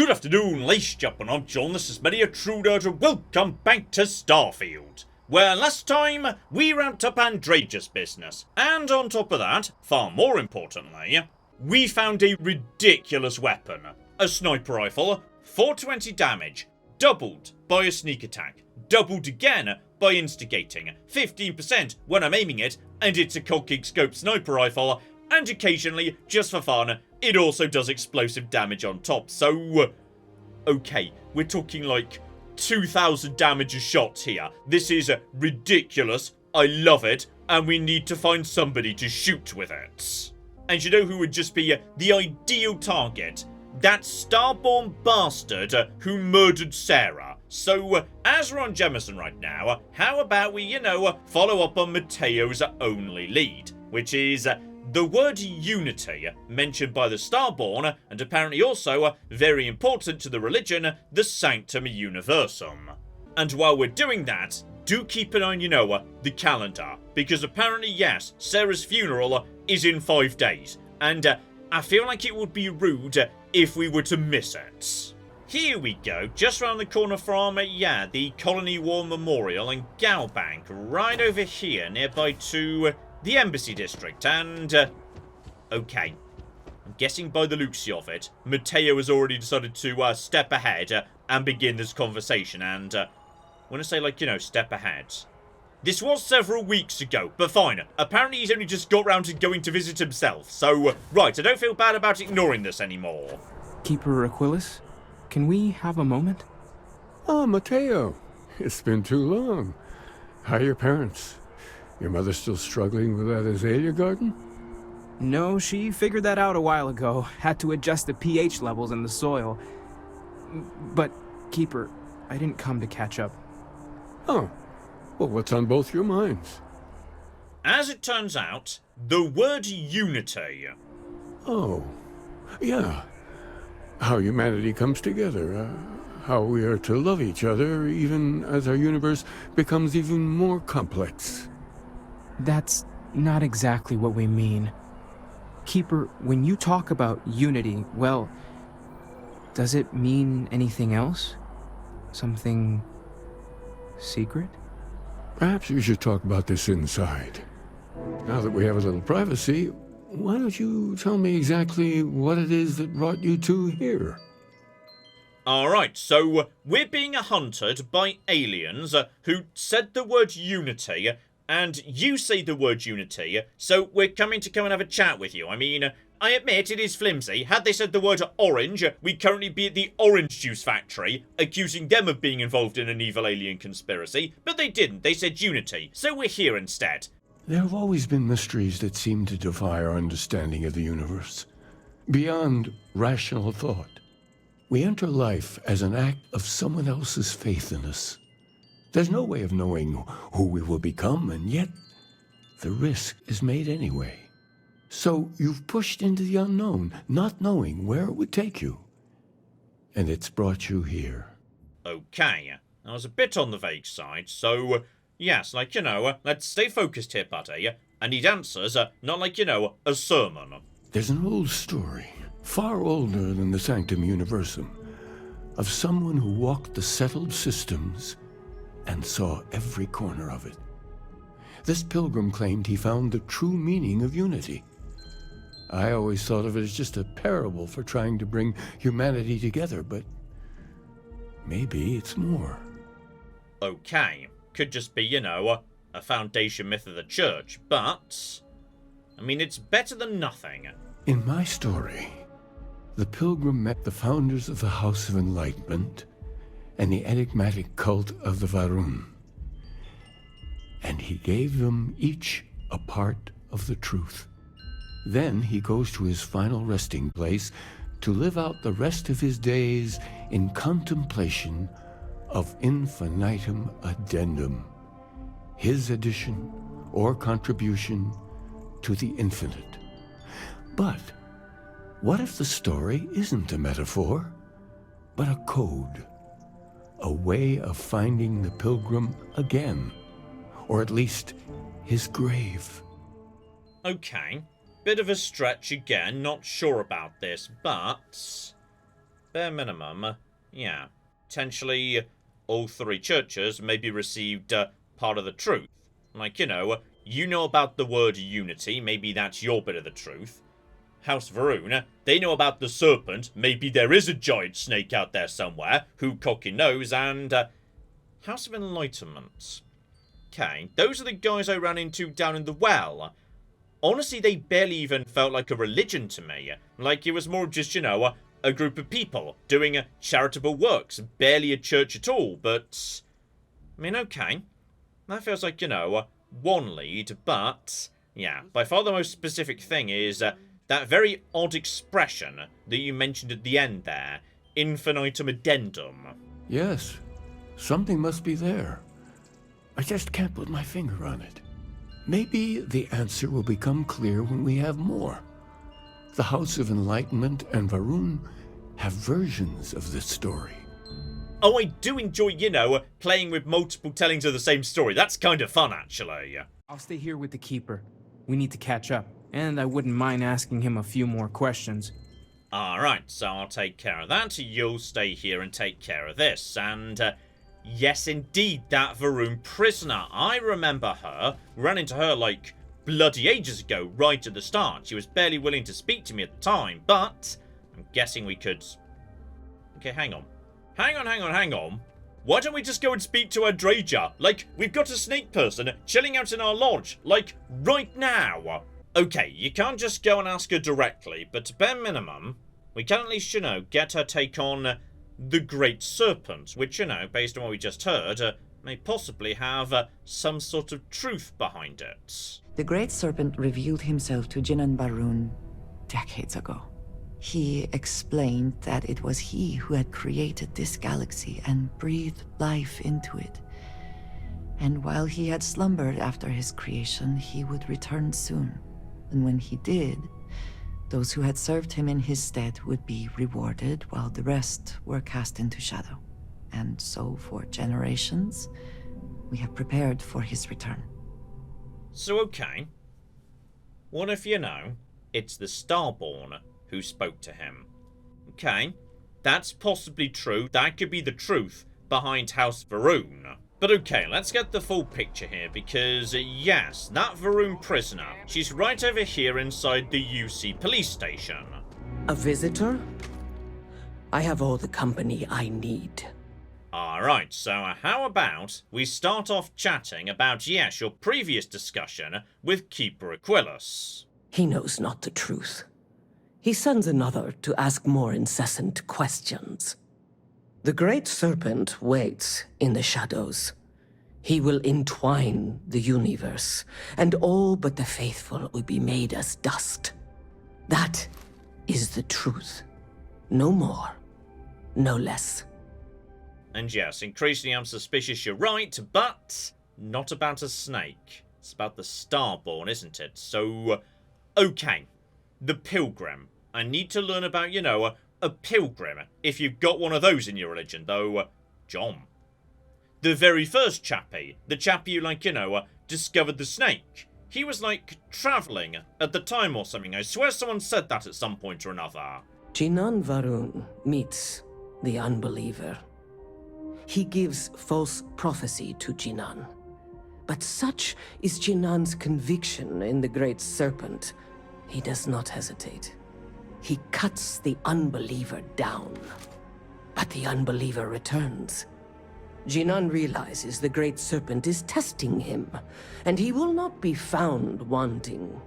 Good afternoon, ladies and gentlemen, I'm John, this is Many a True Nerd, and welcome back to Starfield, where last time we wrapped up Andreja's business, and on top of that, far more importantly, we found a ridiculous weapon, a sniper rifle, 420 damage, doubled by a sneak attack, doubled again by instigating, 15% when I'm aiming it, and it's a cocking scope sniper rifle, and occasionally, just for fun, it also does explosive damage on top, so... okay, we're talking like 2,000 damage a shot here. This is ridiculous, I love it, and we need to find somebody to shoot with it. And you know who would just be the ideal target? That Starborn bastard who murdered Sarah. So, as we're on Jemison right now, how about we, follow up on Mateo's only lead, which is the word unity, mentioned by the Starborn, and apparently also very important to the religion, the Sanctum Universum. And while we're doing that, do keep an eye on, the calendar, because apparently, yes, Sarah's funeral is in 5 days, and I feel like it would be rude if we were to miss it. Here we go, just round the corner from, the Colony War Memorial and Gal Bank, right over here, nearby to the Embassy District, and, okay. I'm guessing by the looks of it, Mateo has already decided to, step ahead and begin this conversation, and, when I say, step ahead, this was several weeks ago, but fine. Apparently he's only just got round to going to visit himself, so, right, I don't feel bad about ignoring this anymore. Keeper Aquilus, can we have a moment? Oh, Mateo. It's been too long. How are your parents? Your mother still struggling with that azalea garden? No, she figured that out a while ago. Had to adjust the pH levels in the soil. But, Keeper, I didn't come to catch up. Oh. Well, what's on both your minds? As it turns out, the word unity. Oh. Yeah. How humanity comes together. How we are to love each other even as our universe becomes even more complex. That's not exactly what we mean. Keeper, when you talk about unity, well, does it mean anything else? Something secret? Perhaps we should talk about this inside. Now that we have a little privacy, why don't you tell me exactly what it is that brought you two here? Alright, so we're being hunted by aliens who said the word unity, and you say the word unity, so we're coming to come and have a chat with you. I mean, I admit it is flimsy. Had they said the word orange, we'd currently be at the orange juice factory, accusing them of being involved in an evil alien conspiracy, but they didn't. They said unity, so we're here instead. There have always been mysteries that seem to defy our understanding of the universe. Beyond rational thought, we enter life as an act of someone else's faith in us. There's no way of knowing who we will become, and yet the risk is made anyway. So you've pushed into the unknown, not knowing where it would take you. And it's brought you here. Okay, I was a bit on the vague side, so yes, let's stay focused here, buddy. I need answers, not a sermon. There's an old story, far older than the Sanctum Universum, of someone who walked the settled systems and saw every corner of it. This pilgrim claimed he found the true meaning of unity. I always thought of it as just a parable for trying to bring humanity together, but maybe it's more. Okay, could just be, a foundation myth of the church, but I mean, it's better than nothing. In my story, the pilgrim met the founders of the House of Enlightenment and the enigmatic cult of the Varun, and he gave them each a part of the truth. Then he goes to his final resting place to live out the rest of his days in contemplation of infinitum addendum, his addition or contribution to the infinite. But what if the story isn't a metaphor, but a code, a way of finding the pilgrim again, or at least his grave? Okay. Bit of a stretch again, not sure about this, but bare minimum, yeah, potentially all three churches maybe received part of the truth. Like, you know about the word unity, maybe that's your bit of the truth. House Varun, they know about the serpent, maybe there is a giant snake out there somewhere, who cocking knows, and House of Enlightenment. Okay, those are the guys I ran into down in the well. Honestly, they barely even felt like a religion to me. Like it was more just, a group of people doing charitable works, barely a church at all, but I mean, okay. That feels like, one lead, but yeah, by far the most specific thing is that very odd expression that you mentioned at the end there. Infinitum addendum. Yes, something must be there. I just can't put my finger on it. Maybe the answer will become clear when we have more. The House of Enlightenment and Varun have versions of this story. Oh, I do enjoy, playing with multiple tellings of the same story. That's kind of fun, actually. I'll stay here with the Keeper. We need to catch up, and I wouldn't mind asking him a few more questions. Alright, so I'll take care of that. You'll stay here and take care of this. And, yes, indeed, that Varun prisoner. I remember her. Ran into her, like, bloody ages ago, right at the start. She was barely willing to speak to me at the time, but I'm guessing we could... Okay, hang on. Hang on. Why don't we just go and speak to Adraja? Like, we've got a snake person chilling out in our lodge. Like, right now. Okay, you can't just go and ask her directly, but to bare minimum, we can at least, get her take on the Great Serpent, which, based on what we just heard, may possibly have some sort of truth behind it. The Great Serpent revealed himself to Jinan Barun decades ago. He explained that it was he who had created this galaxy and breathed life into it. And while he had slumbered after his creation, he would return soon. And when he did, those who had served him in his stead would be rewarded while the rest were cast into shadow. And so for generations, we have prepared for his return. So okay, what if, it's the Starborn who spoke to him? Okay, that's possibly true. That could be the truth behind House Varun. But okay, let's get the full picture here, because yes, that Varun prisoner, she's right over here inside the UC police station. A visitor? I have all the company I need. Alright, so how about we start off chatting about, yes, your previous discussion with Keeper Aquilus. He knows not the truth. He sends another to ask more incessant questions. The Great Serpent waits in the shadows. He will entwine the universe, and all but the faithful will be made as dust. That is the truth. No more, no less. And yes, increasingly I'm suspicious you're right, but not about a snake. It's about the Starborn, isn't it? So, okay. The Pilgrim. I need to learn about, a pilgrim, if you've got one of those in your religion, though, John. The very first chappie, the chappie who, discovered the snake. He was, travelling at the time or something. I swear someone said that at some point or another. Jinan Varun meets the unbeliever. He gives false prophecy to Jinan. But such is Jinan's conviction in the Great Serpent, he does not hesitate. He cuts the unbeliever down. But the unbeliever returns. Jinan realizes the Great Serpent is testing him, and he will not be found wanting.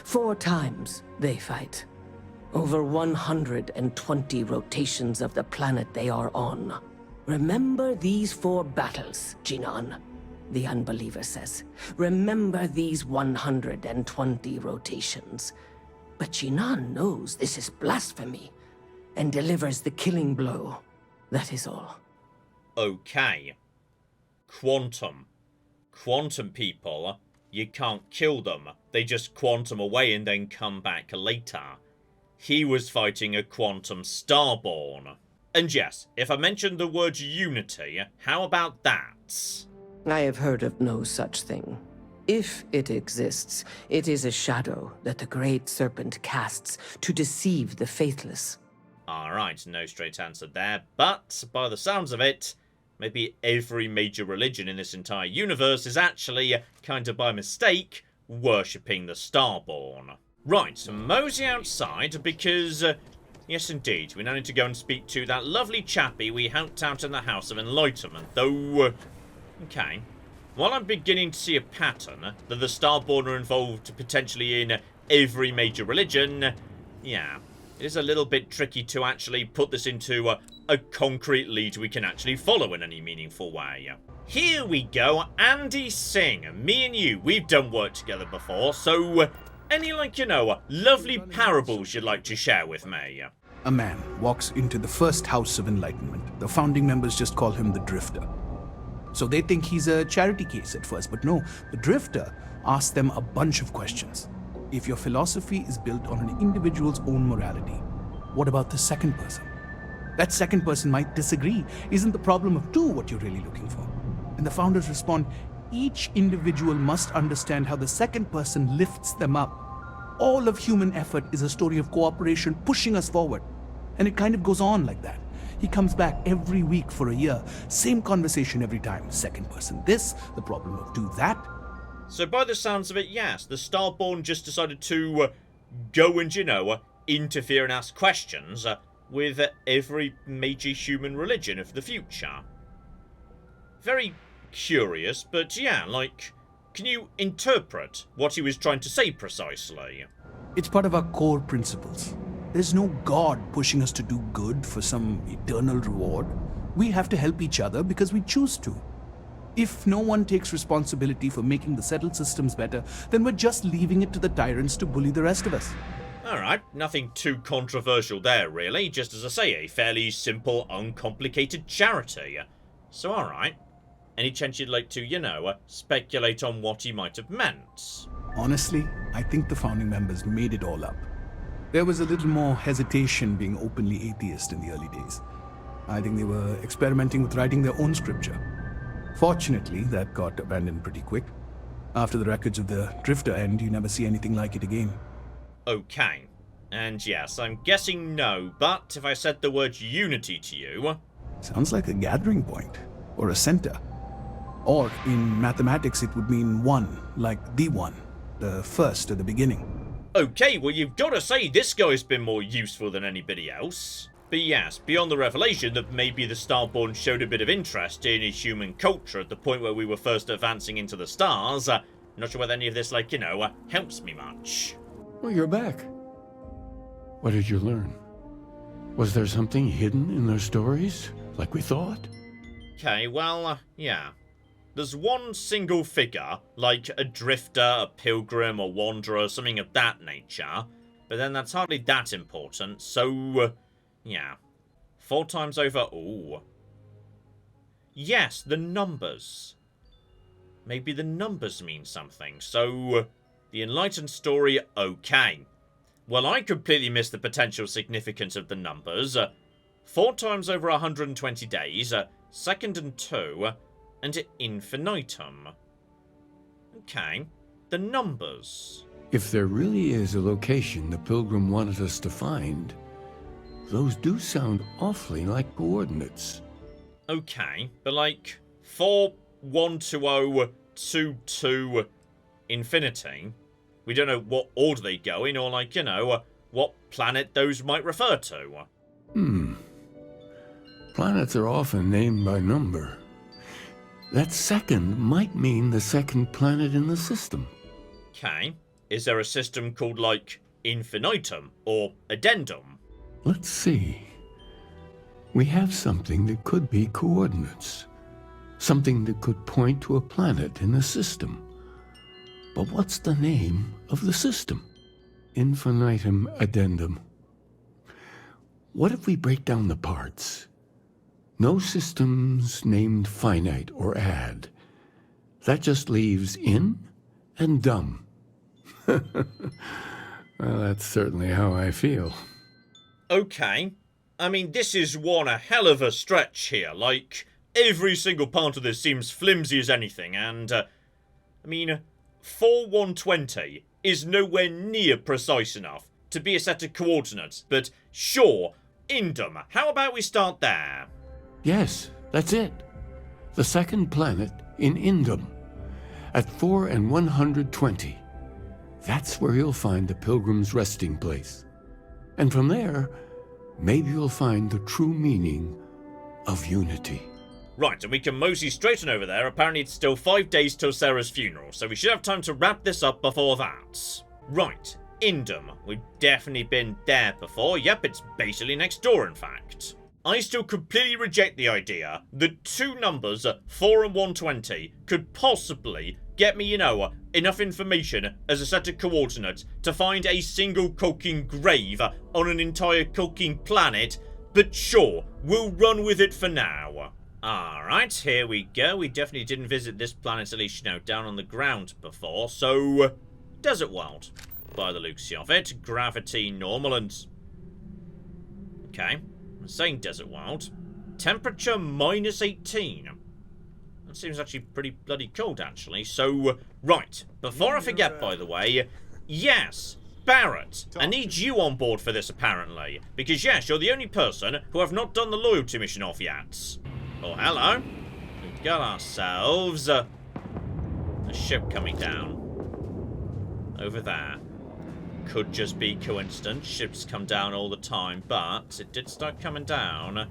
4 times they fight. Over 120 rotations of the planet they are on. Remember these 4 battles, Jinan, the unbeliever says. Remember these 120 rotations. But Jinan knows this is blasphemy, and delivers the killing blow. That is all. Okay. Quantum. Quantum people, you can't kill them. They just quantum away and then come back later. He was fighting a quantum Starborn. And yes, if I mentioned the word unity, how about that? I have heard of no such thing. If it exists, it is a shadow that the Great Serpent casts to deceive the faithless. Alright, no straight answer there, but by the sounds of it, maybe every major religion in this entire universe is actually, kind of by mistake, worshipping the Starborn. Right, so mosey outside because, yes indeed, we now need to go and speak to that lovely chappie we helped out in the House of Enlightenment, though, okay. While I'm beginning to see a pattern that the Starborn are involved potentially in every major religion, yeah, it is a little bit tricky to actually put this into a concrete lead we can actually follow in any meaningful way. Here we go, Andy Singh. Me and you, we've done work together before, so any, like, you know, lovely parables you'd like to share with me? A man walks into the first House of Enlightenment. The founding members just call him the Drifter. So they think he's a charity case at first, but no, the Drifter asks them a bunch of questions. If your philosophy is built on an individual's own morality, what about the second person? That second person might disagree. Isn't the problem of two what you're really looking for? And the founders respond, each individual must understand how the second person lifts them up. All of human effort is a story of cooperation pushing us forward. And it kind of goes on like that. He comes back every week for a year. Same conversation every time. Second person this, the problem of two that. So by the sounds of it, yes, the Starborn just decided to go and, you know, interfere and ask questions with every major human religion of the future. Very curious, but yeah, like, can you interpret what he was trying to say precisely? It's part of our core principles. There's no God pushing us to do good for some eternal reward. We have to help each other because we choose to. If no one takes responsibility for making the settled systems better, then we're just leaving it to the tyrants to bully the rest of us. Alright, nothing too controversial there, really. Just as I say, a fairly simple, uncomplicated charity. So alright. Any chance you'd like to, you know, speculate on what he might have meant? Honestly, I think the founding members made it all up. There was a little more hesitation being openly atheist in the early days. I think they were experimenting with writing their own scripture. Fortunately, that got abandoned pretty quick. After the records of the Drifter end, you never see anything like it again. Okay. And yes, I'm guessing no, but if I said the word unity to you... Sounds like a gathering point, or a center. Or, in mathematics, it would mean one, like the one, the first at the beginning. Okay, well you've got to say this guy's been more useful than anybody else. But yes, beyond the revelation that maybe the Starborn showed a bit of interest in human culture at the point where we were first advancing into the stars, not sure whether any of this, like, you know, helps me much. Well, you're back. What did you learn? Was there something hidden in their stories, like we thought? Okay, well, yeah. There's one single figure, like a drifter, a pilgrim, a wanderer, something of that nature. But then that's hardly that important, so, yeah. 4 times over, ooh. Yes, the numbers. Maybe the numbers mean something, so, the enlightened story, okay. Well, I completely missed the potential significance of the numbers. 4 times over 120 days, second and 2... and infinitum. Okay, the numbers. If there really is a location the Pilgrim wanted us to find, those do sound awfully like coordinates. Okay, but like 412022 infinity. We don't know what order they go in, or like, you know, what planet those might refer to. Planets are often named by number. That second might mean the second planet in the system. Okay. Is there a system called, like, infinitum or addendum? Let's see. We have something that could be coordinates. Something that could point to a planet in the system. But what's the name of the system? Infinitum addendum. What if we break down the parts? No systems named finite or add. That just leaves in and dumb. Well, that's certainly how I feel. Okay. I mean, this is one a hell of a stretch here. Like, every single part of this seems flimsy as anything, and, I mean, 4120 is nowhere near precise enough to be a set of coordinates, but sure, Indum. How about we start there? Yes, that's it. The second planet in Indum, at 4 and 120. That's where you'll find the Pilgrim's resting place. And from there, maybe you'll find the true meaning of unity. Right, and we can mosey straight on over there. Apparently it's still 5 days till Sarah's funeral, so we should have time to wrap this up before that. Right, Indum. We've definitely been there before. Yep, it's basically next door, in fact. I still completely reject the idea that two numbers, 4 and 120, could possibly get me, enough information as a set of coordinates to find a single Culking grave on an entire Culking planet, but sure, we'll run with it for now. Alright, here we go. We definitely didn't visit this planet, at least, down on the ground before, so desert world, by the looks of it. Gravity normal and... okay. I'm saying desert world. Temperature minus 18. That seems actually pretty bloody cold, actually. So, right. Before I forget, by the way, yes, Barrett, I need you on board for this, apparently. Because, yes, you're the only person who I've not done the loyalty mission off yet. Oh, hello. We've got ourselves a ship coming down. Over there. Could just be coincidence. Ships come down all the time, but it did start coming down as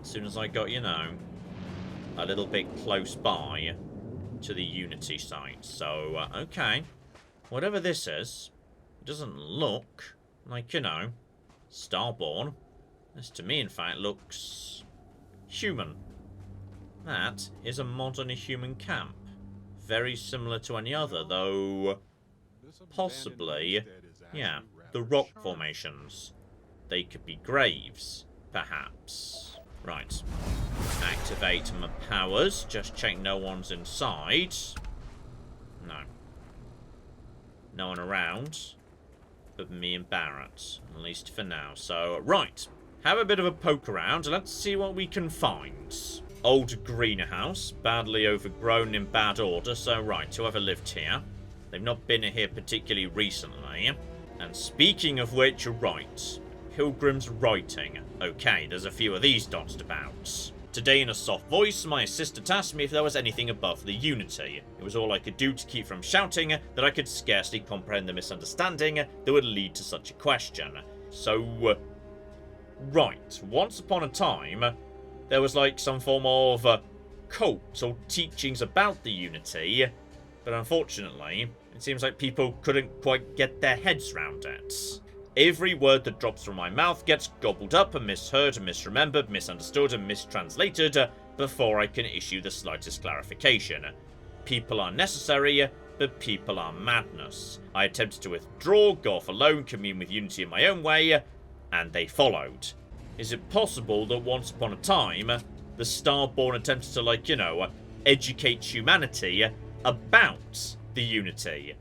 soon as I got, a little bit close by to the Unity site. So, okay. Whatever this is, it doesn't look like, Starborn. This, to me, in fact, looks human. That is a modern human camp. Very similar to any other, though possibly... yeah, the rock formations. They could be graves, perhaps. Right. Activate my powers. Just check no one's inside. No. No one around. But me and Barrett. At least for now. So, right. Have a bit of a poke around. Let's see what we can find. Old greenhouse. Badly overgrown, in bad order. So, right. Whoever lived here. They've not been here particularly recently. And speaking of which, right. Pilgrim's writing. Okay, there's a few of these dotted about. Today, in a soft voice, my assistant asked me if there was anything above the Unity. It was all I could do to keep from shouting that I could scarcely comprehend the misunderstanding that would lead to such a question. So, right. Once upon a time, there was like some form of cult or teachings about the Unity, but unfortunately, it seems like people couldn't quite get their heads round it. Every word that drops from my mouth gets gobbled up and misheard and misremembered, misunderstood and mistranslated before I can issue the slightest clarification. People are necessary, but people are madness. I attempted to withdraw, go off alone, commune with Unity in my own way, and they followed. Is it possible that once upon a time, the Starborn attempted to, educate humanity about the Unity?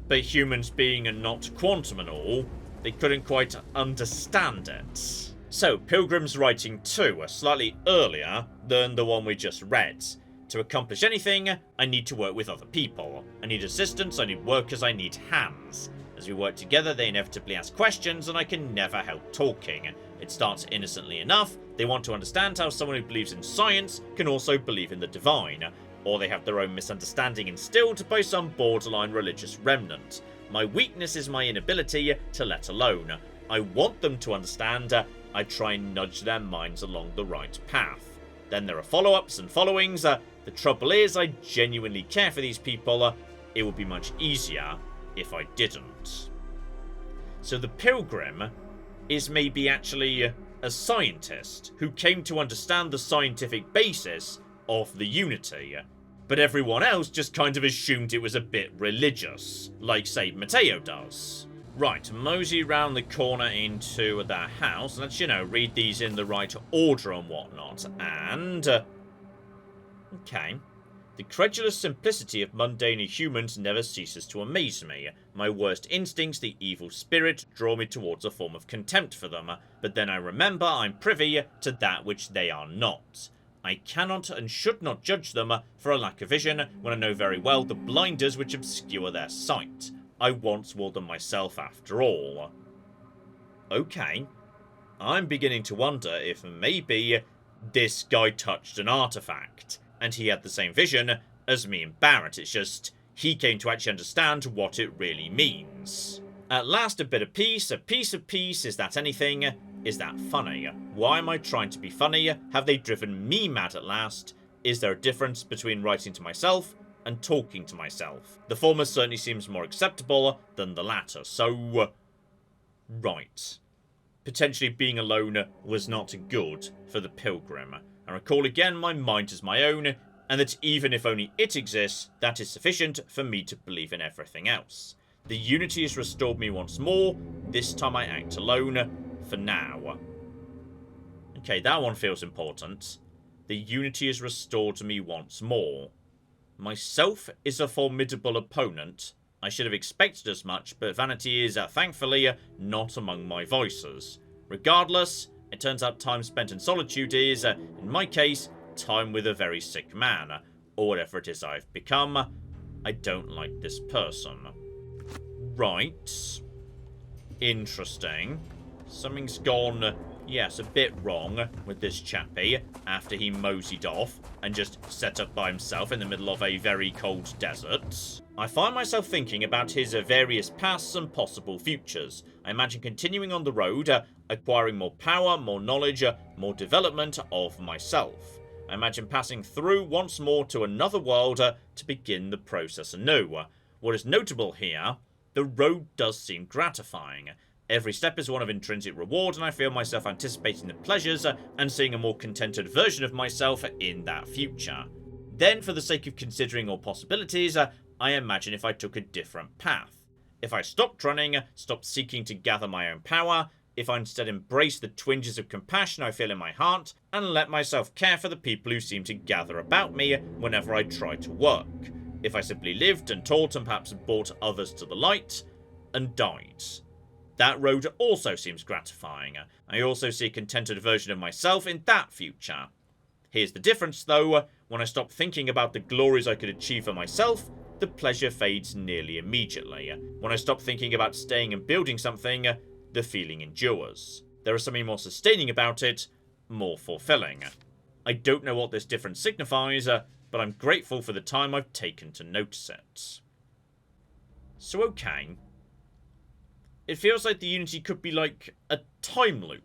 But humans being not quantum and all, they couldn't quite understand it. So, Pilgrim's writing 2, slightly earlier than the one we just read. To accomplish anything, I need to work with other people. I need assistance, I need workers, I need hands. As we work together, they inevitably ask questions, and I can never help talking. It starts innocently enough. They want to understand how someone who believes in science can also believe in the divine. Or they have their own misunderstanding instilled by some borderline religious remnant. My weakness is my inability to let alone. I want them to understand. I try and nudge their minds along the right path. Then there are follow-ups and followings. The trouble is, I genuinely care for these people. It would be much easier if I didn't. So the Pilgrim is maybe actually a scientist who came to understand the scientific basis of the Unity. But everyone else just kind of assumed it was a bit religious, like, say, Matteo does. Right, mosey round the corner into that house. Let's, read these in the right order and whatnot. And... okay. The credulous simplicity of mundane humans never ceases to amaze me. My worst instincts, the evil spirit, draw me towards a form of contempt for them. But then I remember I'm privy to that which they are not. I cannot and should not judge them for a lack of vision when I know very well the blinders which obscure their sight. I once wore them myself after all. Okay. I'm beginning to wonder if maybe this guy touched an artifact, and he had the same vision as me and Barrett. It's just he came to actually understand what it really means. At last, a bit of peace. A piece of peace. Is that anything? Is that funny? Why am I trying to be funny? Have they driven me mad at last? Is there a difference between writing to myself and talking to myself? The former certainly seems more acceptable than the latter, so... right. Potentially being alone was not good for the Pilgrim. I recall again my mind is my own, and that even if only it exists, that is sufficient for me to believe in everything else. The unity has restored me once more. This time I act alone, for now. Okay, that one feels important. The unity has restored me once more. Myself is a formidable opponent. I should have expected as much, but vanity is, thankfully, not among my vices. Regardless, it turns out time spent in solitude is, in my case, time with a very sick man, or whatever it is I've become. I don't like this person. Right. Interesting. Something's gone, yes, a bit wrong with this chappie after he moseyed off and just set up by himself in the middle of a very cold desert. I find myself thinking about his various pasts and possible futures. I imagine continuing on the road, acquiring more power, more knowledge, more development of myself. I imagine passing through once more to another world to begin the process anew. What is notable here, the road does seem gratifying. Every step is one of intrinsic reward, and I feel myself anticipating the pleasures and seeing a more contented version of myself in that future. Then, for the sake of considering all possibilities, I imagine if I took a different path. If I stopped running, stopped seeking to gather my own power, if I instead embraced the twinges of compassion I feel in my heart, and let myself care for the people who seem to gather about me whenever I try to work. If I simply lived and taught and perhaps brought others to the light, and died. That road also seems gratifying. I also see a contented version of myself in that future. Here's the difference, though. When I stop thinking about the glories I could achieve for myself, the pleasure fades nearly immediately. When I stop thinking about staying and building something, the feeling endures. There is something more sustaining about it, more fulfilling. I don't know what this difference signifies, but I'm grateful for the time I've taken to notice it. So okay. It feels like the unity could be like a time loop,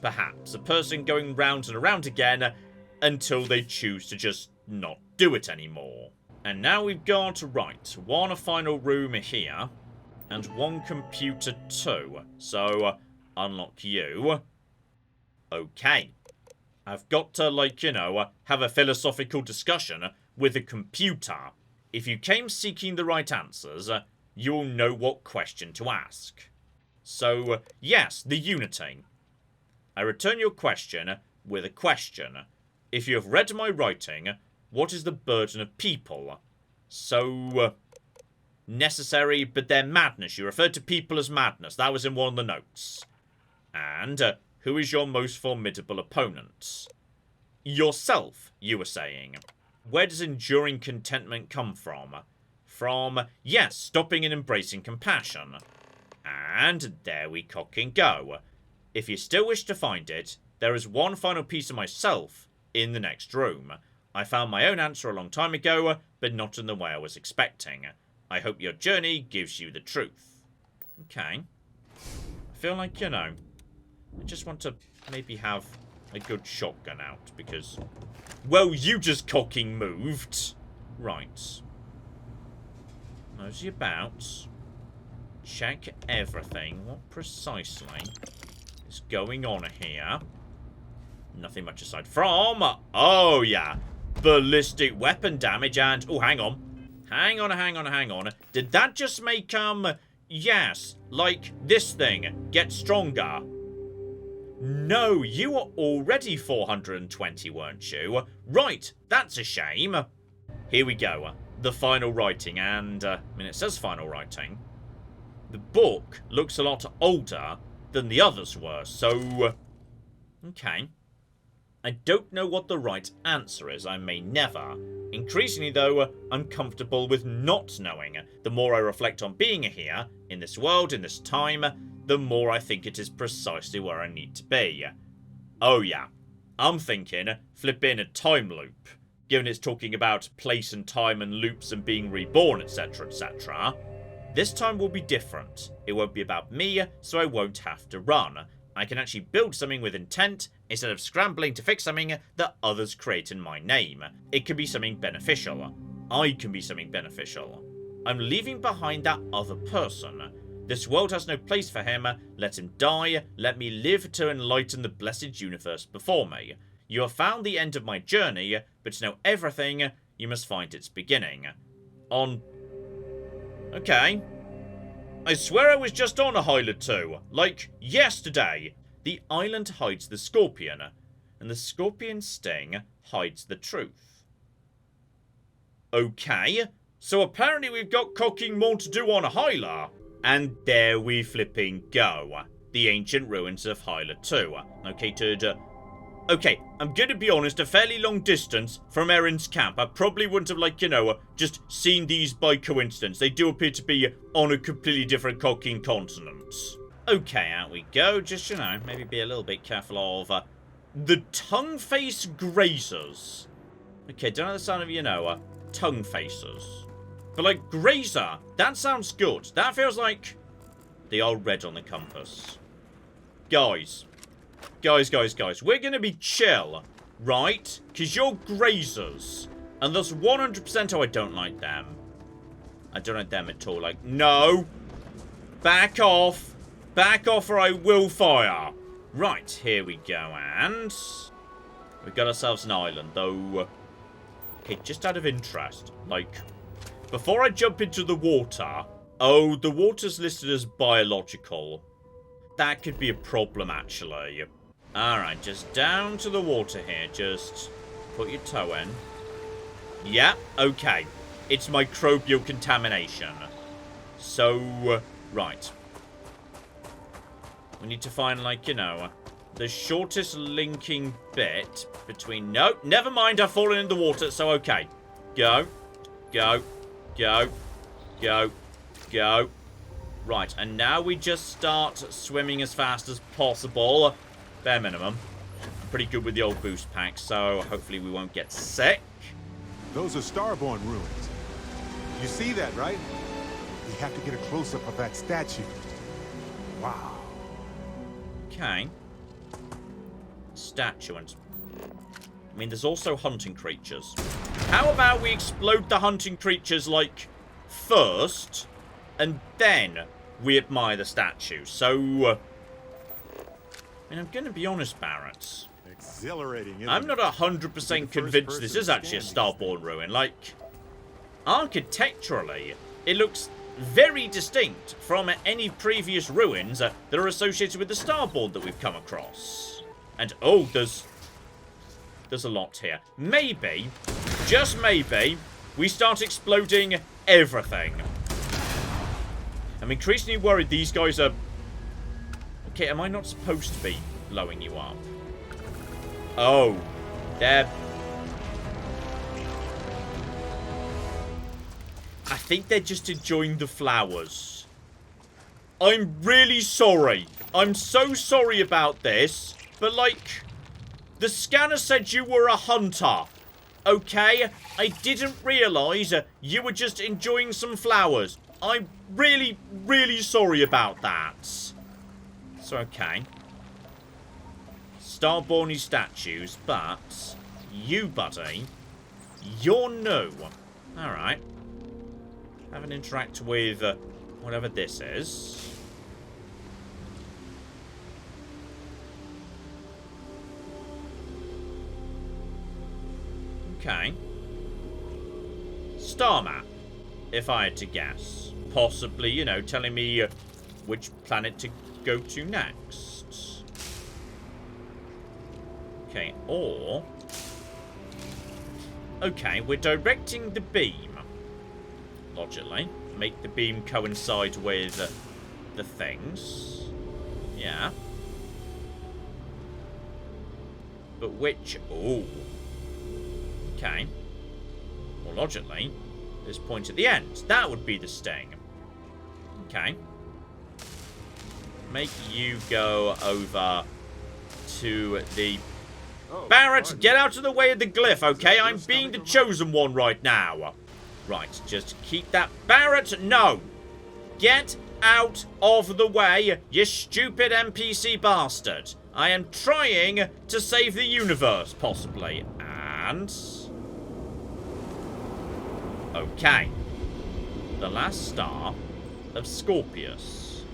perhaps. A person going round and around again until they choose to just not do it anymore. And now we've got, right, one final room here, and one computer too. So, unlock you. Okay. I've got to, like, you know, have a philosophical discussion with a computer. If you came seeking the right answers, you'll know what question to ask. So, yes, the unity. I return your question with a question. If you have read my writing, what is the burden of people? So, necessary, but they're madness. You referred to people as madness. That was in one of the notes. And, who is your most formidable opponent? Yourself, you were saying. Where does enduring contentment come from? From, yes, stopping and embracing compassion. And there we cock and go. If you still wish to find it, there is one final piece of myself in the next room. I found my own answer a long time ago, but not in the way I was expecting. I hope your journey gives you the truth. Okay. I feel like, you know, I just want to maybe have a good shotgun out, because... well, you just cocking moved. Right. Nosy about. Check everything. What precisely is going on here? Nothing much aside from... oh, yeah. Ballistic weapon damage and... oh, hang on. Hang on. Did that just make, yes, like this thing get stronger? No, you were already 420, weren't you? Right, that's a shame. Here we go. The final writing, and, I mean, it says final writing. The book looks a lot older than the others were, so... okay. I don't know what the right answer is. I may never. Increasingly, though, I'm comfortable with not knowing. The more I reflect on being here, in this world, in this time, the more I think it is precisely where I need to be. Oh yeah, I'm thinking flipping a time loop, given it's talking about place and time and loops and being reborn, etc, etc. This time will be different. It won't be about me, so I won't have to run. I can actually build something with intent, instead of scrambling to fix something that others create in my name. It can be something beneficial. I can be something beneficial. I'm leaving behind that other person. This world has no place for him. Let him die. Let me live to enlighten the blessed universe before me. You have found the end of my journey, but to know everything, you must find its beginning. Okay. I swear I was just on a Hyla II. Like, yesterday. The island hides the scorpion, and the scorpion's sting hides the truth. Okay. So apparently we've got cocking more to do on Hyla. And there we flipping go. The ancient ruins of Hyla II. Located... Okay, I'm gonna be honest, a fairly long distance from Erin's camp. I probably wouldn't have, like, you know, just seen these by coincidence. They do appear to be on a completely different cocking continent. Okay, out we go. Just, you know, maybe be a little bit careful of the tongue-face grazers. Okay, don't know the sound of, you know, tongue faces. But, like, grazer, that sounds good. That feels like they are red on the compass. Guys, we're gonna be chill, right? Because you're grazers. And that's 100% how I don't like them. I don't like them at all. Like, no. Back off. Back off or I will fire. Right, here we go. And we've got ourselves an island, though. Okay, just out of interest. Like, before I jump into the water. Oh, the water's listed as biological. That could be a problem, actually. Alright, just down to the water here. Just put your toe in. Yeah, okay. It's microbial contamination. So, right. We need to find, like, you know, the shortest linking bit between... No, never mind, I've fallen in the water, so okay. Go. Go. Go. Go. Go. Right, and now we just start swimming as fast as possible. Bare minimum. I'm pretty good with the old boost pack, so hopefully we won't get sick. Those are Starborn ruins. You see that, right? We have to get a close-up of that statue. Wow. Okay. Statuant. I mean, there's also hunting creatures. How about we explode the hunting creatures, like, first, and then we admire the statue. So, I mean, I'm going to be honest, Barrett. Exhilarating. I'm not 100% convinced this is actually a Starborn ruin. Like, architecturally, it looks very distinct from any previous ruins that are associated with the Starborn that we've come across. And, oh, there's a lot here. Maybe, just maybe, we start exploding everything. I'm increasingly worried these guys are... Okay, am I not supposed to be blowing you up? Oh, they're... I think they're just enjoying the flowers. I'm really sorry. I'm so sorry about this. But, like, the scanner said you were a hunter. Okay? I didn't realise you were just enjoying some flowers. I'm really, really sorry about that. So, okay. Starborn statues, but you, buddy, you're new. Alright. Have an interact with whatever this is. Okay. Star map, if I had to guess. Possibly, you know, telling me which planet to go to next. Okay, or... Okay, we're directing the beam. Logically. Make the beam coincide with the things. Yeah. But which... Ooh. Okay. Well, logically, this point at the end. That would be the sting. Okay. make you go over to the... Barrett, get out of the way of the glyph, okay? I'm being the chosen one right now. Right, just keep that... Barrett, no! Get out of the way, you stupid NPC bastard. I am trying to save the universe, possibly. And... okay. The last star of Scorpius.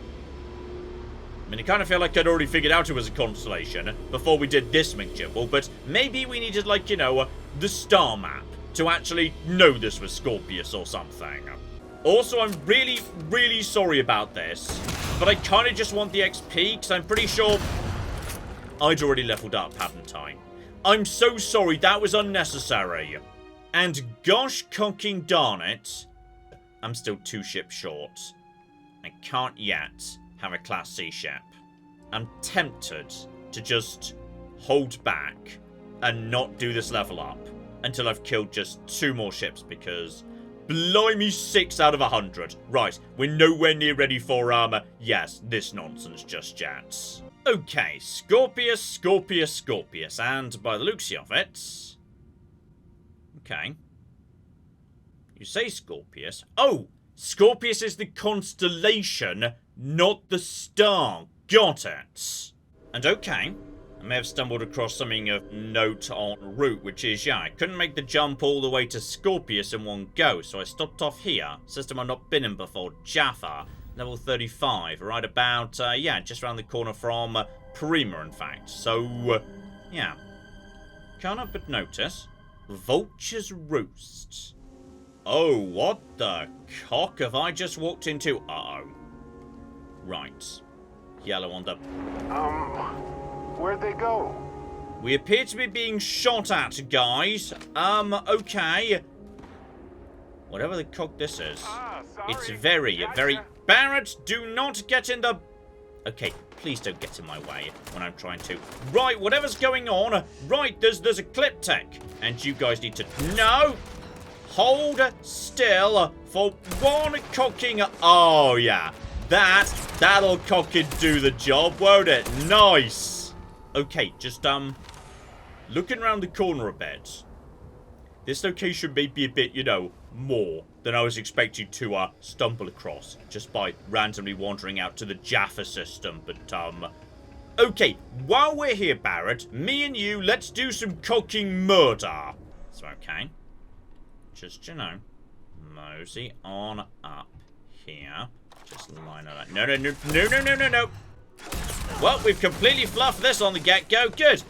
I mean, I kind of feel like I'd already figured out it was a constellation before we did this McJibble, but maybe we needed, like, you know, the star map to actually know this was Scorpius or something. Also, I'm really, really sorry about this, but I kind of just want the XP, because I'm pretty sure I'd already leveled up, hadn't I? I'm so sorry, that was unnecessary. And gosh cocking darn it, I'm still 2 ships short. I can't yet have a Class C ship. I'm tempted to just hold back and not do this level up until I've killed just 2 more ships, because blimey, 6 out of 100. Right, we're nowhere near ready for, yes, this nonsense just yet. Okay, Scorpius, Scorpius, Scorpius, and by the looks of it... okay. You say Scorpius. Oh! Scorpius is the constellation, not the star. Got it. And okay, I may have stumbled across something of note en route, which is, yeah, I couldn't make the jump all the way to Scorpius in one go, so I stopped off here. System I've not been in before, Jaffa, level 35, right about, yeah, just around the corner from Prima, in fact. So, yeah. Can't help but notice, Vultures Roost. Oh, what the cock have I just walked into? Uh-oh. Right. Yellow on the... where'd they go? We appear to be being shot at, guys. Okay. Whatever the cock this is. It's very, very... Barrett, do not get in the... okay, please don't get in my way when I'm trying to... right, whatever's going on. Right, there's a clip tech. And you guys need to... no! Hold still for one cocking... oh, yeah. That'll cocking do the job, won't it? Nice! Okay, just, looking around the corner a bit. This location may be a bit, you know, more than I was expecting to, stumble across. Just by randomly wandering out to the Jaffa system, but, okay, while we're here, Barrett, me and you, let's do some cocking murder. So, okay. Just, you know, mosey on up here. Just line it up. No. Well, we've completely fluffed this on the get-go. Good.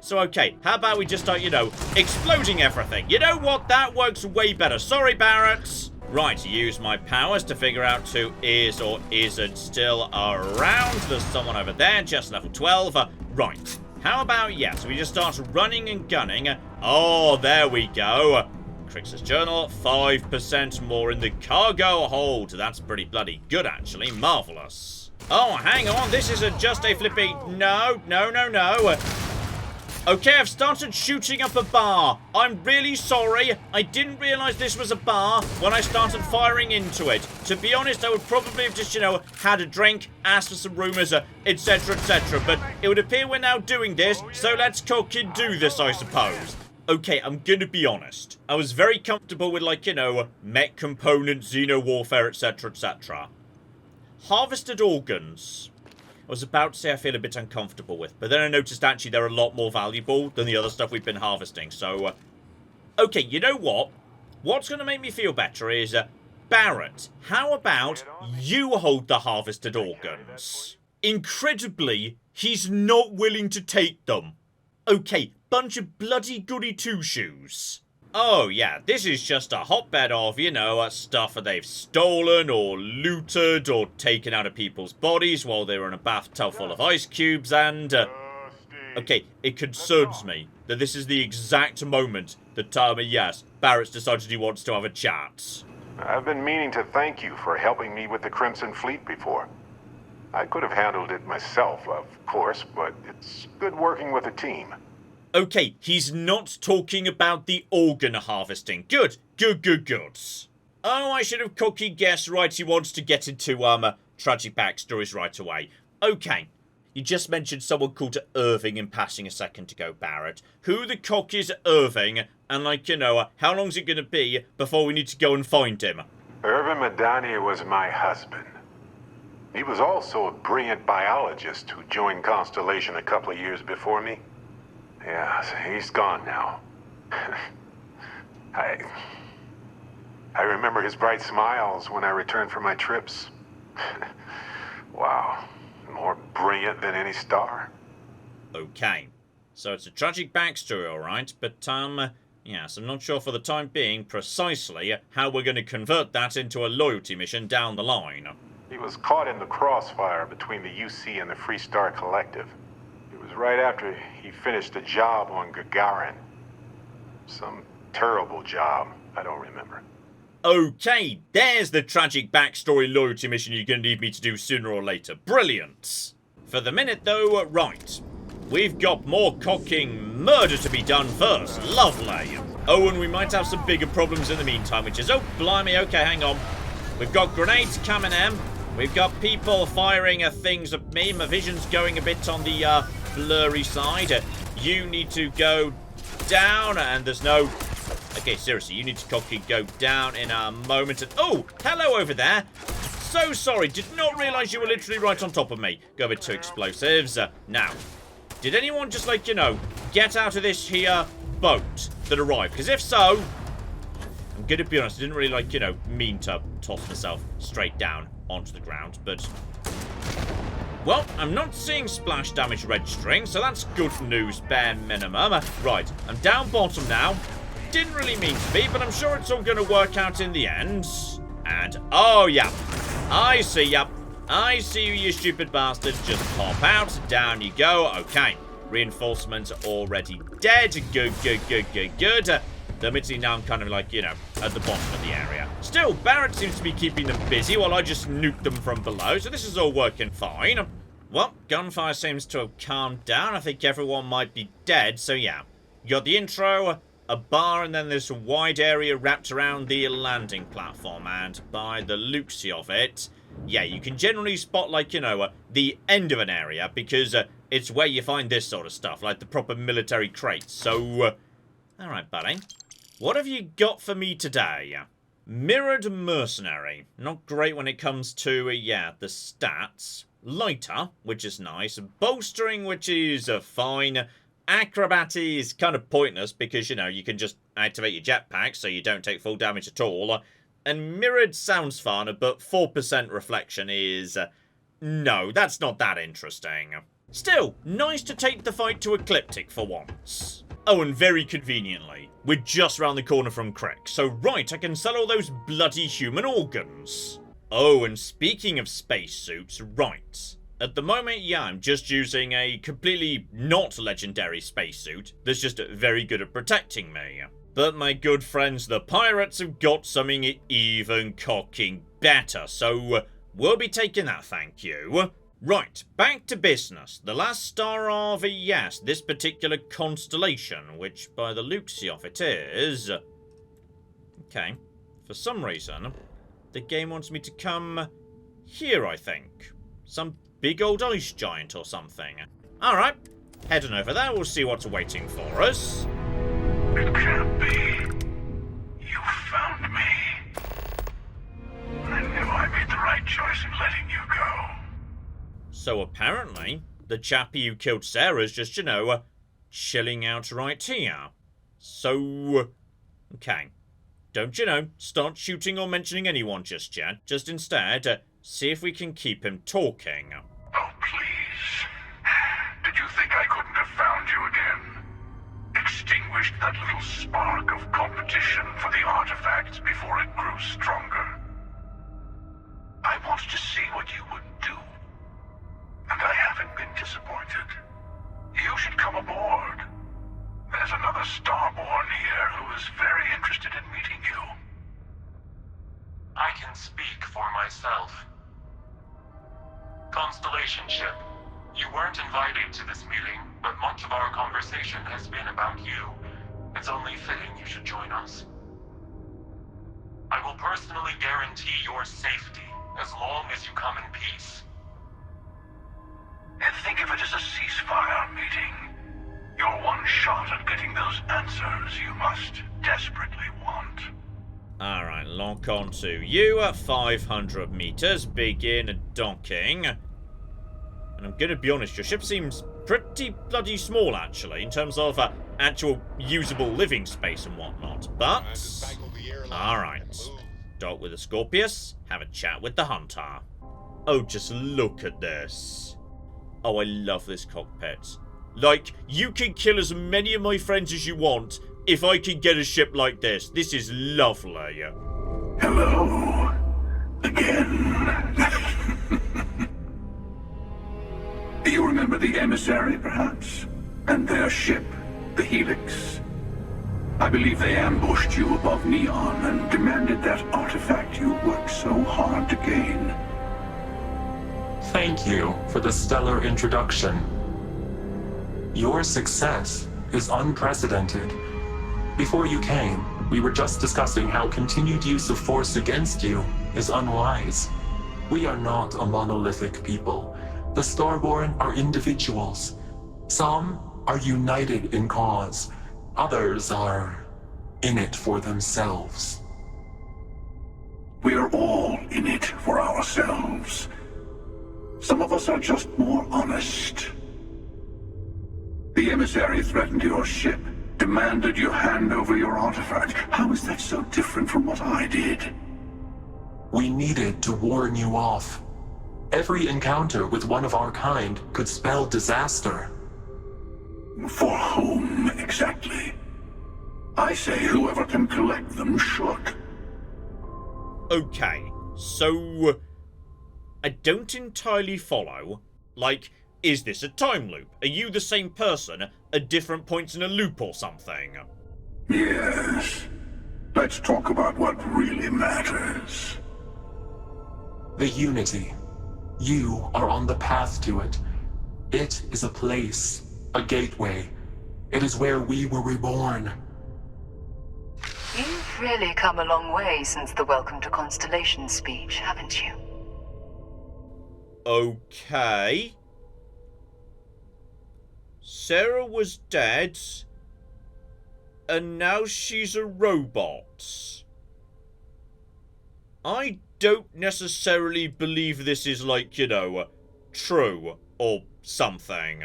So, okay, how about we just start, you know, exploding everything? You know what? That works way better. Sorry, Barrett. Right, use my powers to figure out who is or isn't still around. There's someone over there, just level 12. Right. How about, yes, we just start running and gunning. Oh, there we go. Crixus Journal, 5% more in the cargo hold. That's pretty bloody good, actually. Marvelous. Oh, hang on. This isn't just a flipping... no. Okay, I've started shooting up a bar. I'm really sorry. I didn't realize this was a bar when I started firing into it. To be honest, I would probably have just, you know, had a drink, asked for some rumors, etc., etc. But it would appear we're now doing this, so let's cocking do this, I suppose. Okay, I'm gonna be honest. I was very comfortable with, like, you know, mech components, xeno warfare, etc., etc. Harvested organs. I was about to say I feel a bit uncomfortable with, but then I noticed actually they're a lot more valuable than the other stuff we've been harvesting, so... okay, you know what? What's gonna make me feel better is, Barrett, how about you hold the harvested organs? Incredibly, he's not willing to take them. Okay, bunch of bloody goody two-shoes. Oh, yeah, this is just a hotbed of, you know, stuff that they've stolen or looted or taken out of people's bodies while they were in a bathtub full of ice cubes and, okay, it concerns me that this is the exact moment that, yes, Barrett's decided he wants to have a chat. I've been meaning to thank you for helping me with the Crimson Fleet before. I could have handled it myself, of course, but it's good working with a team. Okay, he's not talking about the organ harvesting. Good. Oh, I should have cookie guessed right he wants to get into, tragic backstories right away. Okay, you just mentioned someone called Irving in passing a second ago, Barrett. Who the cock is Irving? And, like, you know, how long's it going to be before we need to go and find him? Irvin Madani was my husband. He was also a brilliant biologist who joined Constellation a couple of years before me. Yeah, he's gone now. I remember his bright smiles when I returned from my trips. Wow, more brilliant than any star. Okay, so it's a tragic backstory, alright, but, yes, I'm not sure for the time being precisely how we're going to convert that into a loyalty mission down the line. He was caught in the crossfire between the UC and the Free Star Collective. It was right after he finished a job on Gagarin. Some terrible job, I don't remember. Okay, there's the tragic backstory loyalty mission you're going to need me to do sooner or later. Brilliant! For the minute, though, right. We've got more cocking murder to be done first. Lovely. Oh, and we might have some bigger problems in the meantime, which is... Oh, blimey, okay, hang on. We've got grenades coming in. We've got people firing things at me. My vision's going a bit on the blurry side. You need to go down, and there's no... Okay, seriously, you need to cocky go down in a moment. And oh, hello over there. So sorry, did not realise you were literally right on top of me. Go with 2 explosives. Now, did anyone just, like, you know, get out of this here boat that arrived? Because if so, I'm going to be honest, I didn't really, like, you know, mean to toss myself straight down onto the ground, but... Well, I'm not seeing splash damage registering, so that's good news, bare minimum. Right, I'm down bottom now. Didn't really mean to be, but I'm sure it's all going to work out in the end. And, oh, yeah. I see ya. I see you, you stupid bastards. Just pop out. Down you go. Okay. Reinforcements already dead. Good, good, good, good, good. Admittedly, now I'm kind of like, you know, at the bottom of the area. Still, Barrett seems to be keeping them busy while I just nuke them from below, so this is all working fine. Well, gunfire seems to have calmed down. I think everyone might be dead, so yeah. You got the intro, a bar, and then this wide area wrapped around the landing platform. And by the looks of it, yeah, you can generally spot, like, you know, the end of an area, because it's where you find this sort of stuff, like the proper military crates. So, alright, buddy. What have you got for me today? Mirrored Mercenary. Not great when it comes to, yeah, the stats. Lighter, which is nice. Bolstering, which is fine. Acrobat is kind of pointless because, you know, you can just activate your jetpack so you don't take full damage at all. And Mirrored sounds fun, but 4% reflection is... no, that's not that interesting. Still, nice to take the fight to Ecliptic for once. Oh, and very conveniently, we're just round the corner from Crick, so right, I can sell all those bloody human organs. Oh, and speaking of spacesuits, right. At the moment, yeah, I'm just using a completely not legendary spacesuit that's just very good at protecting me. But my good friends, the pirates have got something even cocking better, so we'll be taking that, thank you. Right, back to business. The last star of, yes, this particular constellation, which by the looks of it is... Okay, for some reason, the game wants me to come here, I think. Some big old ice giant or something. Alright, heading over there, we'll see what's waiting for us. It can't be. You found me. I knew I made the right choice in letting you go. So apparently, the chappie who killed Sarah's just, you know, chilling out right here. So, okay. Don't, you know, start shooting or mentioning anyone just yet. Just instead, see if we can keep him talking. Oh, please. Did you think I couldn't have found you again? Extinguished that little spark of competition for the artifacts before it grew stronger. I wanted to see what you would do. And I haven't been disappointed. You should come aboard. There's another Starborn here who is very interested in meeting you. I can speak for myself. Constellation ship, you weren't invited to this meeting, but much of our conversation has been about you. It's only fitting you should join us. I will personally guarantee your safety as long as you come in peace. And think of it as a ceasefire meeting. You're one shot at getting those answers you must desperately want. Alright, lock on to you at 500 meters. Begin docking. And I'm gonna be honest, your ship seems pretty bloody small, actually, in terms of actual usable living space and whatnot. But, alright. Dock with the Scorpius, have a chat with the Hunter. Oh, just look at this. Oh, I love this cockpit. Like, you can kill as many of my friends as you want if I can get a ship like this. This is lovely. Hello. Again. Do you remember the emissary, perhaps? And their ship, the Helix? I believe they ambushed you above Neon and demanded that artifact you worked so hard to gain. Thank you for the stellar introduction. Your success is unprecedented. Before you came, we were just discussing how continued use of force against you is unwise. We are not a monolithic people. The Starborn are individuals. Some are united in cause. Others are in it for themselves. We are all in it for ourselves. Some of us are just more honest. The emissary threatened your ship, demanded you hand over your artifact. How is that so different from what I did? We needed to warn you off. Every encounter with one of our kind could spell disaster. For whom, exactly? I say whoever can collect them should. Okay, so I don't entirely follow. Like, is this a time loop? Are you the same person at different points in a loop or something? Yes. Let's talk about what really matters. The Unity. You are on the path to it. It is a place, a gateway. It is where we were reborn. You've really come a long way since the Welcome to Constellation speech, haven't you? Okay. Sarah was dead, and now she's a robot. I don't necessarily believe this is like, you know, true or something.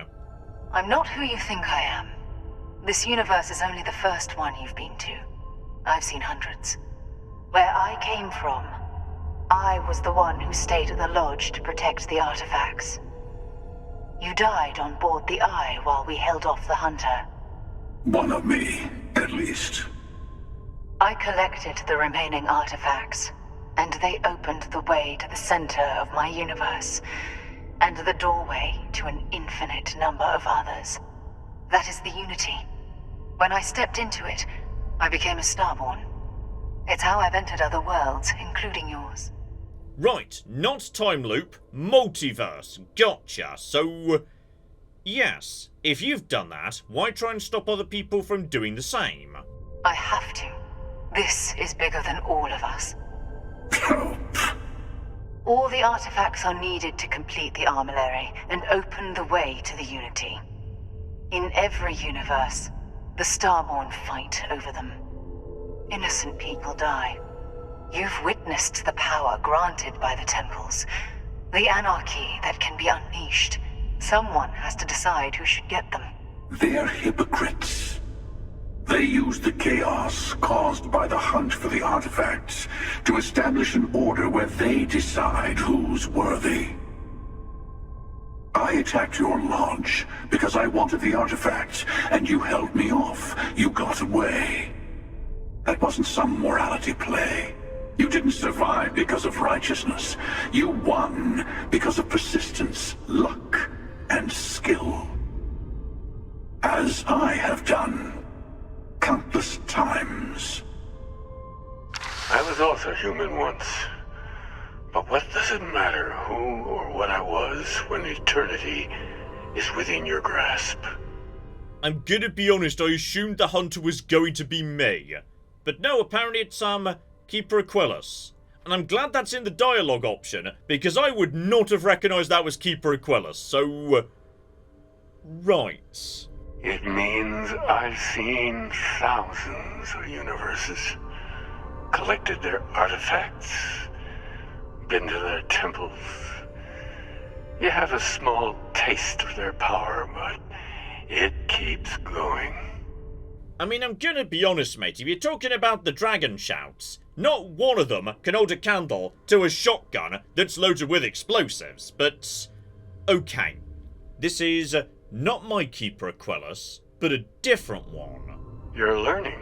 I'm not who you think I am. This universe is only the first one you've been to. I've seen hundreds. Where I came from, I was the one who stayed at the lodge to protect the artifacts. You died on board the Eye while we held off the Hunter. One of me, at least. I collected the remaining artifacts, and they opened the way to the center of my universe, and the doorway to an infinite number of others. That is the Unity. When I stepped into it, I became a Starborn. It's how I've entered other worlds, including yours. Right, not time loop, multiverse. Gotcha. So, yes, if you've done that, why try and stop other people from doing the same? I have to. This is bigger than all of us. All the artifacts are needed to complete the armillary and open the way to the Unity. In every universe, the Starborn fight over them. Innocent people die. You've witnessed the power granted by the temples, the anarchy that can be unleashed. Someone has to decide who should get them. They're hypocrites. They use the chaos caused by the hunt for the artifacts to establish an order where they decide who's worthy. I attacked your lodge because I wanted the artifacts, and you held me off. You got away. That wasn't some morality play. You didn't survive because of righteousness. You won because of persistence, luck, and skill. As I have done countless times. I was also human once. But what does it matter who or what I was when eternity is within your grasp? I'm gonna be honest, I assumed the Hunter was going to be me. But no, apparently it's, Keeper Aquilus. and I'm glad that's in the dialogue option, because I would not have recognised that was Keeper Aquilus, so... right. It means I've seen thousands of universes, collected their artifacts, been to their temples. You have a small taste of their power, but it keeps going. I mean, I'm gonna be honest, mate, if you're talking about the dragon shouts, not one of them can hold a candle to a shotgun that's loaded with explosives, but... okay. This is not my Keeper Aquilus, but a different one. You're learning.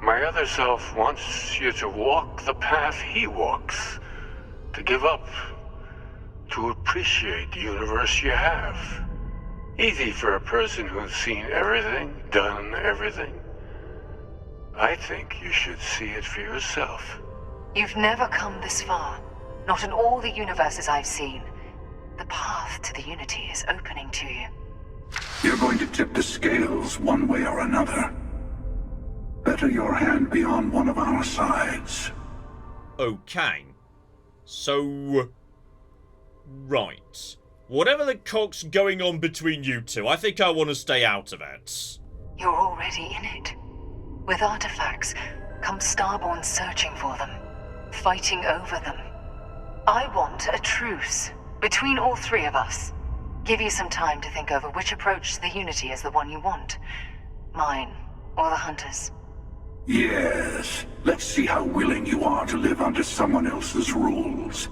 My other self wants you to walk the path he walks, to give up, to appreciate the universe you have. Easy for a person who's seen everything, done everything. I think you should see it for yourself. You've never come this far. Not in all the universes I've seen. The path to the Unity is opening to you. You're going to tip the scales one way or another. Better your hand be on one of our sides. Okay. So... right. Whatever the cock's going on between you two, I think I want to stay out of it. You're already in it. With artifacts, comes Starborn searching for them, fighting over them. I want a truce between all three of us. Give you some time to think over which approach to the Unity is the one you want. Mine, or the Hunters. Yes. Let's see how willing you are to live under someone else's rules.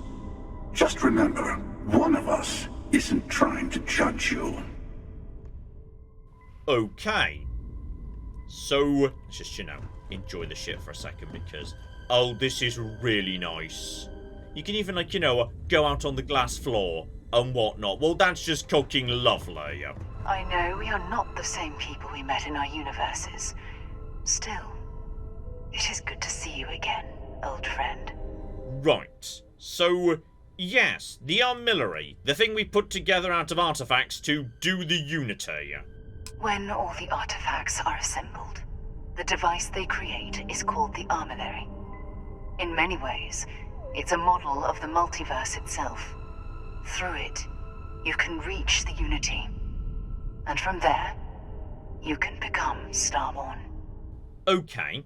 Just remember, one of us isn't trying to judge you. Okay. So, let's just, enjoy the shit for a second because, oh, this is really nice. You can even, go out on the glass floor and whatnot. Well, that's just cooking lovely. I know we are not the same people we met in our universes. Still, it is good to see you again, old friend. Right. So, yes, the armillary, the thing we put together out of artifacts to do the Unity. When all the artifacts are assembled, the device they create is called the armillary. In many ways, it's a model of the multiverse itself. Through it, you can reach the Unity. And from there, you can become Starborn. Okay.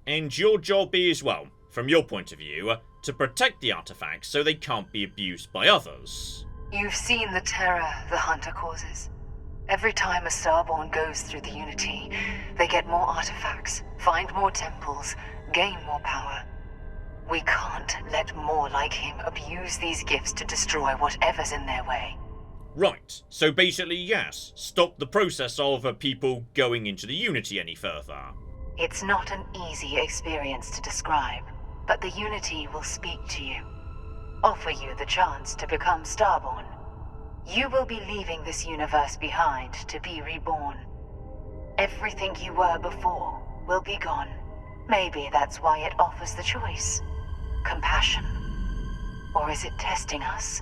And your job is, well, from your point of view, to protect the artifacts so they can't be abused by others. You've seen the terror the Hunter causes. Every time a Starborn goes through the Unity, they get more artifacts, find more temples, gain more power. We can't let more like him abuse these gifts to destroy whatever's in their way. Right, so basically, yes, stop the process of people going into the Unity any further. It's not an easy experience to describe, but the Unity will speak to you, offer you the chance to become Starborn. You will be leaving this universe behind to be reborn. Everything you were before will be gone. Maybe that's why it offers the choice. Compassion. Or is it testing us?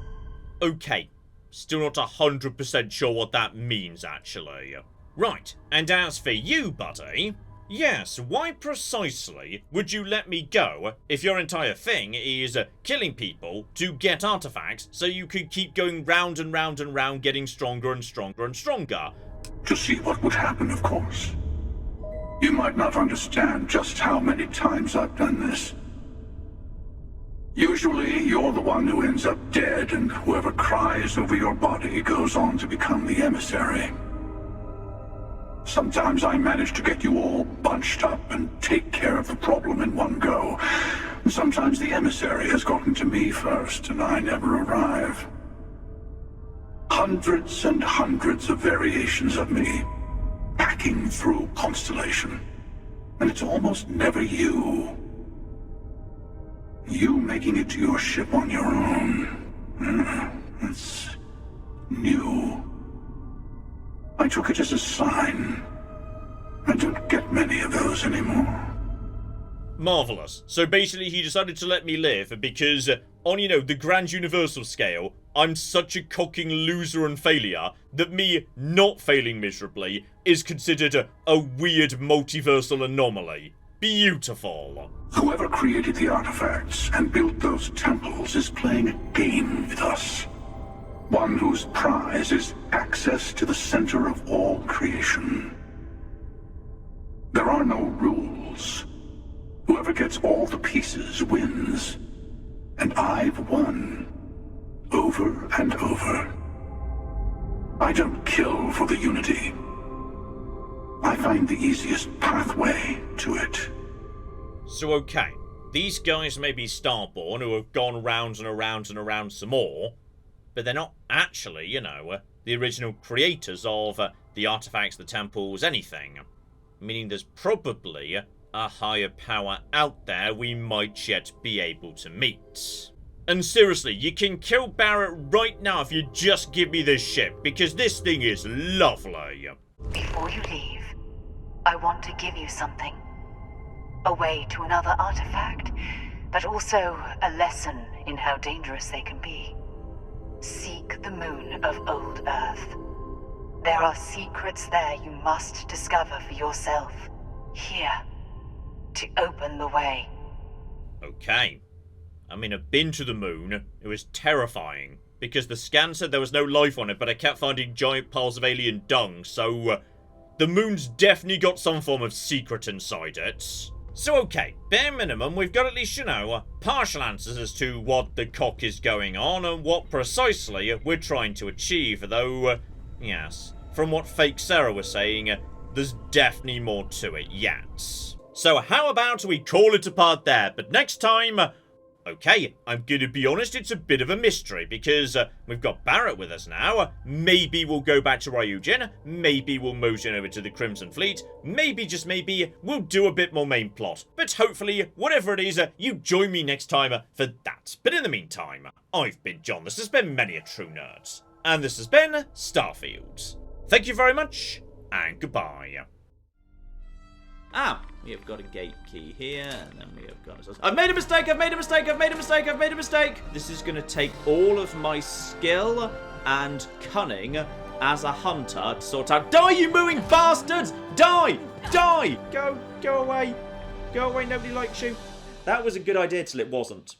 Okay, still not 100% sure what that means, actually. Right, and as for you, buddy... yes, why precisely would you let me go if your entire thing is killing people to get artifacts so you could keep going round and round and round, getting stronger and stronger and stronger? To see what would happen, of course. You might not understand just how many times I've done this. Usually, you're the one who ends up dead, and whoever cries over your body goes on to become the emissary. Sometimes I manage to get you all bunched up and take care of the problem in one go. Sometimes the emissary has gotten to me first, and I never arrive. Hundreds and hundreds of variations of me, hacking through Constellation. And it's almost never you. You making it to your ship on your own. It's new. I took it as a sign. I don't get many of those anymore. Marvellous. So basically he decided to let me live because, on, the grand universal scale, I'm such a cocking loser and failure that me not failing miserably is considered a weird multiversal anomaly. beautiful. Whoever created the artifacts and built those temples is playing a game with us. One whose prize is access to the center of all creation. There are no rules. Whoever gets all the pieces wins. And I've won. Over and over. I don't kill for the Unity. I find the easiest pathway to it. So okay, these guys may be Starborn who have gone round and around and around some more, but they're not actually, you know, the original creators of the artifacts, the temples, anything. Meaning there's probably a higher power out there we might yet be able to meet. And seriously, you can kill Barrett right now if you just give me this ship, because this thing is lovely. Before you leave, I want to give you something. A way to another artifact, but also a lesson in how dangerous they can be. Seek the moon of Old Earth. There are secrets there you must discover for yourself. Here. To open the way. Okay. I mean, I've been to the moon. It was terrifying. Because the scan said there was no life on it, but I kept finding giant piles of alien dung, so... the moon's definitely got some form of secret inside it. So okay, bare minimum, we've got at least, you know, partial answers as to what the cock is going on and what precisely we're trying to achieve, though, yes, from what Fake Sarah was saying, there's definitely more to it yet. So how about we call it a part there, but next time... okay, I'm gonna be honest, it's a bit of a mystery, because we've got Barrett with us now. Maybe we'll go back to Ryujin, maybe we'll motion over to the Crimson Fleet, maybe, just maybe, we'll do a bit more main plot. But hopefully, whatever it is, you join me next time for that. But in the meantime, I've been John, this has been Many a True Nerd, and this has been Starfield. Thank you very much, and goodbye. Ah, we have got a gate key here, and then we have got... I've made a mistake, I've made a mistake, I've made a mistake, I've made a mistake! This is going to take all of my skill and cunning as a hunter to sort out... Die, you mooing bastards! Die! Die! Go away. Go away, nobody likes you. That was a good idea till it wasn't.